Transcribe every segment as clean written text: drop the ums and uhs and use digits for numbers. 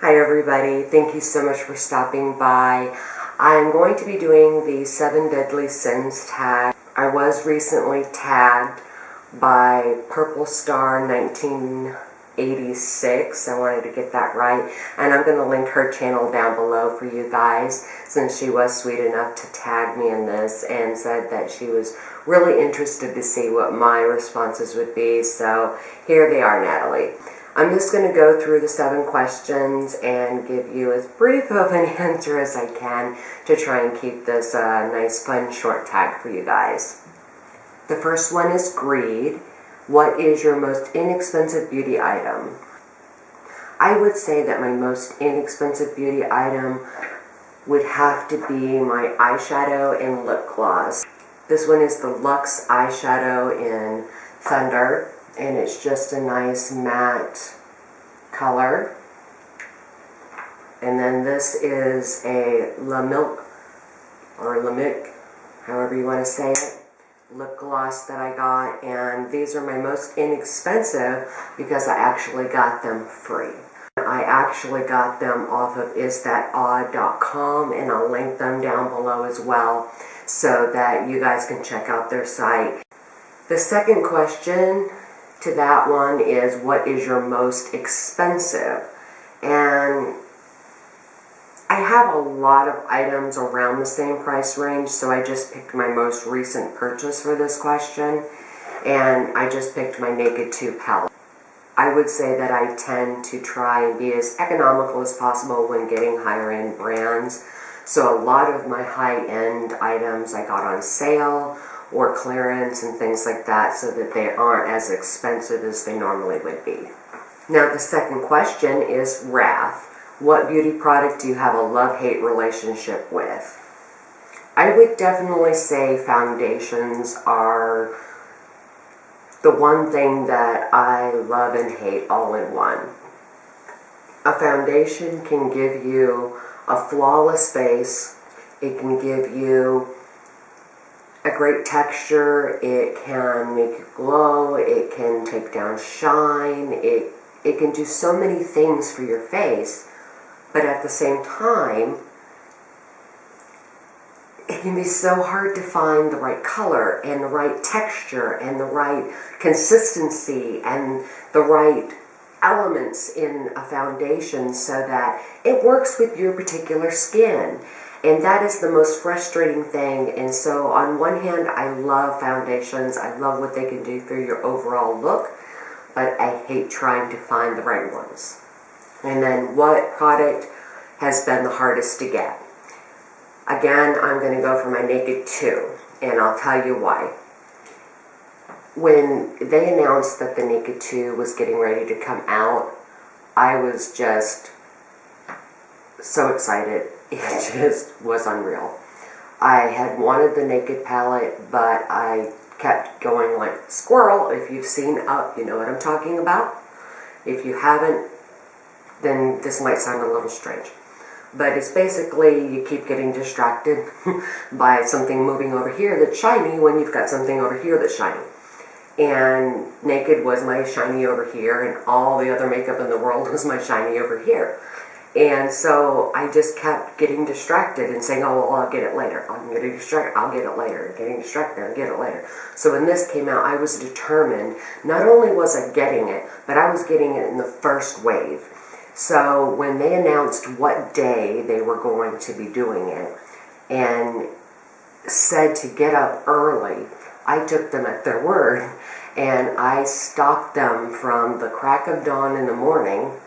Hi everybody, thank you so much for stopping by. I'm going to be doing the 7 Deadly Sins tag. I was recently tagged by Purple Star 1986. I wanted to get that right. And I'm going to link her channel down below for you guys, since she was sweet enough to tag me in this and said that she was really interested to see what my responses would be. So here they are, Natalie. I'm just going to go through the 7 questions and give you as brief of an answer as I can to try and keep this nice, fun, short tag for you guys. The first one is greed. What is your most inexpensive beauty item? I would say that my most inexpensive beauty item would have to be my eyeshadow and lip gloss. This one is the Luxe eyeshadow in Thunder. And it's just a nice matte color. And then this is a La Milk, or La Mic, however you want to say it, lip gloss that I got. And these are my most inexpensive because I actually got them free. I actually got them off of isthatOdd.com, and I'll link them down below as well so that you guys can check out their site. The second question to that one is, what is your most expensive? And I have a lot of items around the same price range, so I just picked my most recent purchase for this question, and I just picked my Naked 2 palette. I would say that I tend to try and be as economical as possible when getting higher end brands, so a lot of my high-end items I got on sale or clearance and things like that, so that they aren't as expensive as they normally would be. Now the second question is wrath. What beauty product do you have a love-hate relationship with? I would definitely say foundations are the one thing that I love and hate all in one. A foundation can give you a flawless face. It can give you a great texture, it can make you glow, it can take down shine, it can do so many things for your face, but at the same time, it can be so hard to find the right color and the right texture and the right consistency and the right elements in a foundation so that it works with your particular skin. And that is the most frustrating thing. And so on one hand, I love foundations. I love what they can do for your overall look, but I hate trying to find the right ones. And then what product has been the hardest to get? Again, I'm going to go for my Naked 2, and I'll tell you why. When they announced that the Naked 2 was getting ready to come out, I was just so excited. It just was unreal. I had wanted the Naked palette, but I kept going like squirrel. If you've seen Up, you know what I'm talking about. If you haven't, then this might sound a little strange. But it's basically you keep getting distracted by something moving over here that's shiny when you've got something over here that's shiny. And Naked was my shiny over here, and all the other makeup in the world was my shiny over here. And so I just kept getting distracted and saying, oh, well, I'll get it later. I'm getting distracted, I'll get it later. Getting distracted, I'll get it later. So when this came out, I was determined. Not only was I getting it, but I was getting it in the first wave. So when they announced what day they were going to be doing it and said to get up early, I took them at their word, and I stocked them from the crack of dawn in the morning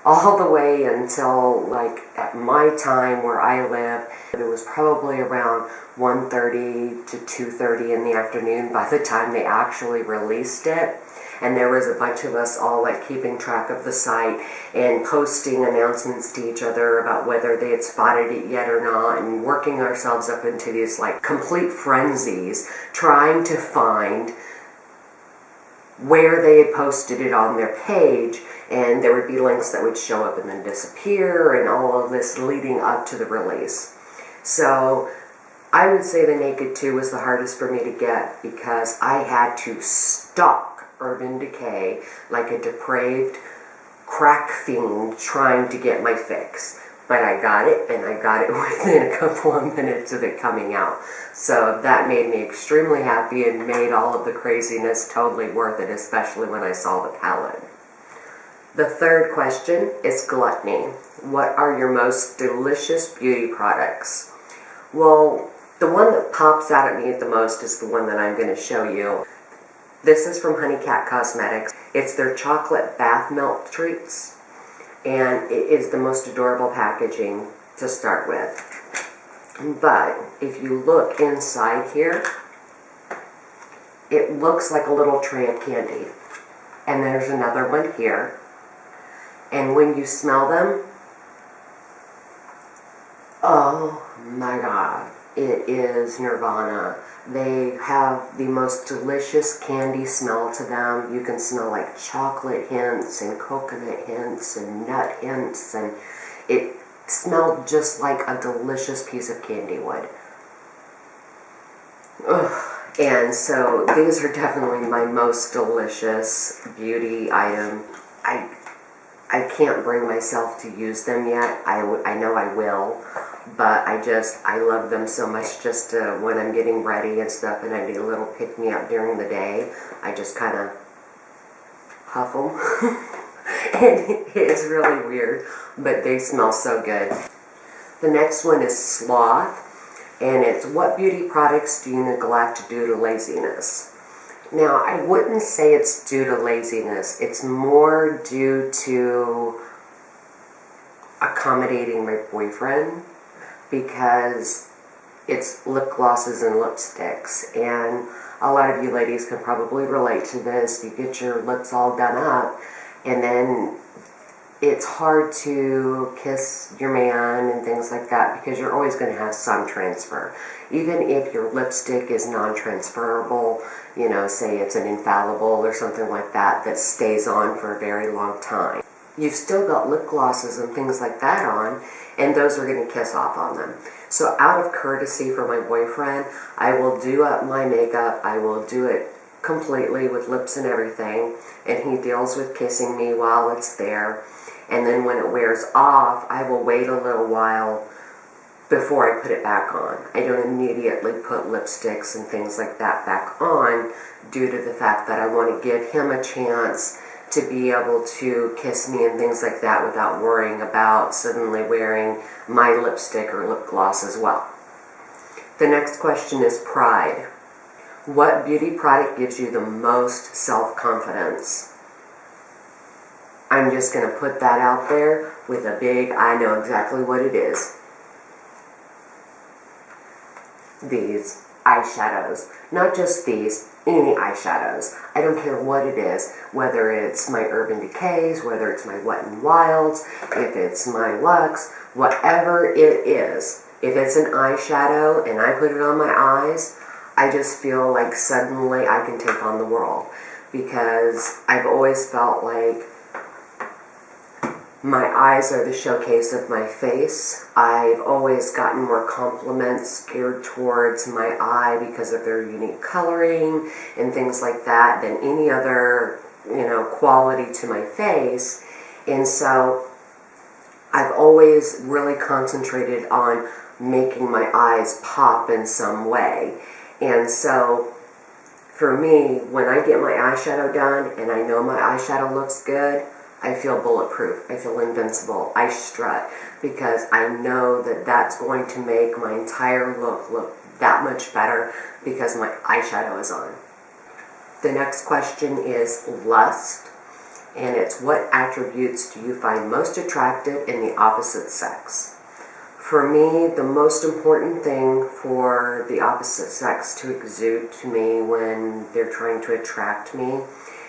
all the way until, like, at my time where I live, it was probably around 1:30 to 2:30 in the afternoon by the time they actually released it. And there was a bunch of us all like keeping track of the site and posting announcements to each other about whether they had spotted it yet or not, and working ourselves up into these like complete frenzies trying to find where they had posted it on their page. And there would be links that would show up and then disappear, and all of this leading up to the release. So I would say the Naked 2 was the hardest for me to get because I had to stalk Urban Decay like a depraved crack fiend trying to get my fix. But I got it, and I got it within a couple of minutes of it coming out. So that made me extremely happy and made all of the craziness totally worth it, especially when I saw the palette. The third question is gluttony. What are your most delicious beauty products? Well, the one that pops out at me the most is the one that I'm going to show you. This is from Honey Cat Cosmetics. It's their chocolate bath melt treats. And it is the most adorable packaging to start with. But if you look inside here, it looks like a little tray of candy. And there's another one here. And when you smell them, oh my God, it is nirvana. They have the most delicious candy smell to them. You can smell like chocolate hints and coconut hints and nut hints, and it smelled just like a delicious piece of candy would. Ugh. And so these are definitely my most delicious beauty item. I can't bring myself to use them yet. I know I will, but I love them so much. Just when I'm getting ready and stuff and I need a little pick-me-up during the day, I just kind of huff them. And it's really weird, but they smell so good. The next one is Sloth, and it's what beauty products do you neglect due to laziness? Now, I wouldn't say it's due to laziness. It's more due to accommodating my boyfriend, because it's lip glosses and lipsticks. And a lot of you ladies can probably relate to this. You get your lips all done up, and then it's hard to kiss your man and things like that, because you're always going to have some transfer. Even if your lipstick is non-transferable, you know, say it's an infallible or something like that that stays on for a very long time, you've still got lip glosses and things like that on, and those are going to kiss off on them. So out of courtesy for my boyfriend, I will do up my makeup. I will do it completely with lips and everything, and he deals with kissing me while it's there. And then when it wears off, I will wait a little while before I put it back on. I don't immediately put lipsticks and things like that back on, due to the fact that I want to give him a chance to be able to kiss me and things like that without worrying about suddenly wearing my lipstick or lip gloss as well. The next question is pride. What beauty product gives you the most self-confidence? I'm just going to put that out there with a big, I know exactly what it is. These eyeshadows. Not just these, any eyeshadows. I don't care what it is, whether it's my Urban Decays, whether it's my Wet n Wilds, if it's my Luxe, whatever it is. If it's an eyeshadow and I put it on my eyes, I just feel like suddenly I can take on the world, because I've always felt like my eyes are the showcase of my face. I've always gotten more compliments geared towards my eye because of their unique coloring and things like that than any other, quality to my face. And so I've always really concentrated on making my eyes pop in some way. And so for me, when I get my eyeshadow done and I know my eyeshadow looks good, I feel bulletproof. I feel invincible. I strut, because I know that that's going to make my entire look that much better because my eyeshadow is on. The next question is lust, and it's what attributes do you find most attractive in the opposite sex? For me, the most important thing for the opposite sex to exude to me when they're trying to attract me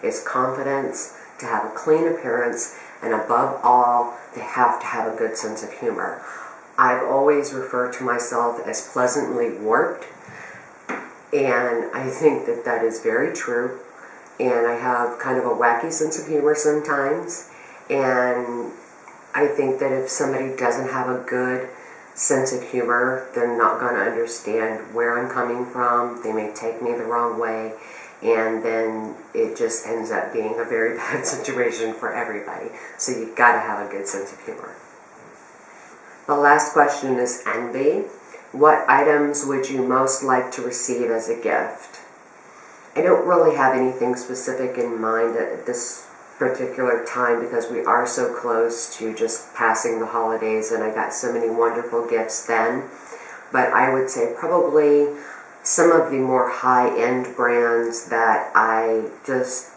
is confidence, to have a clean appearance, and above all, they have to have a good sense of humor. I've always referred to myself as pleasantly warped, and I think that that is very true. And I have kind of a wacky sense of humor sometimes, and I think that if somebody doesn't have a good sense of humor, they're not going to understand where I'm coming from. They may take me the wrong way, and then it just ends up being a very bad situation for everybody. So you've got to have a good sense of humor. The last question is envy. What items would you most like to receive as a gift? I don't really have anything specific in mind at this particular time because we are so close to just passing the holidays and I got so many wonderful gifts then. But I would say probably some of the more high-end brands that I just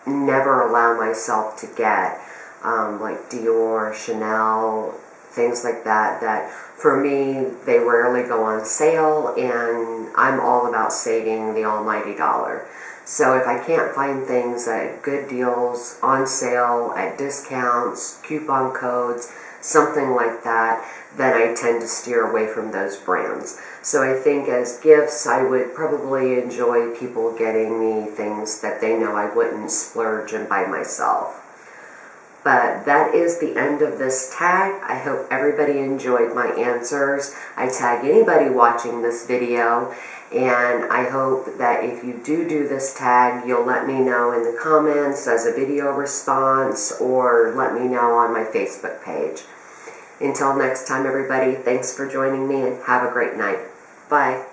never allow myself to get, like Dior, Chanel, things like that, that for me, they rarely go on sale, and I'm all about saving the almighty dollar. So if I can't find things at good deals, on sale, at discounts, coupon codes, something like that, then I tend to steer away from those brands. So I think as gifts, I would probably enjoy people getting me things that they know I wouldn't splurge and buy myself. But that is the end of this tag. I hope everybody enjoyed my answers. I tag anybody watching this video, and I hope that if you do this tag, you'll let me know in the comments as a video response, or let me know on my Facebook page. Until next time, everybody, thanks for joining me and have a great night. Bye.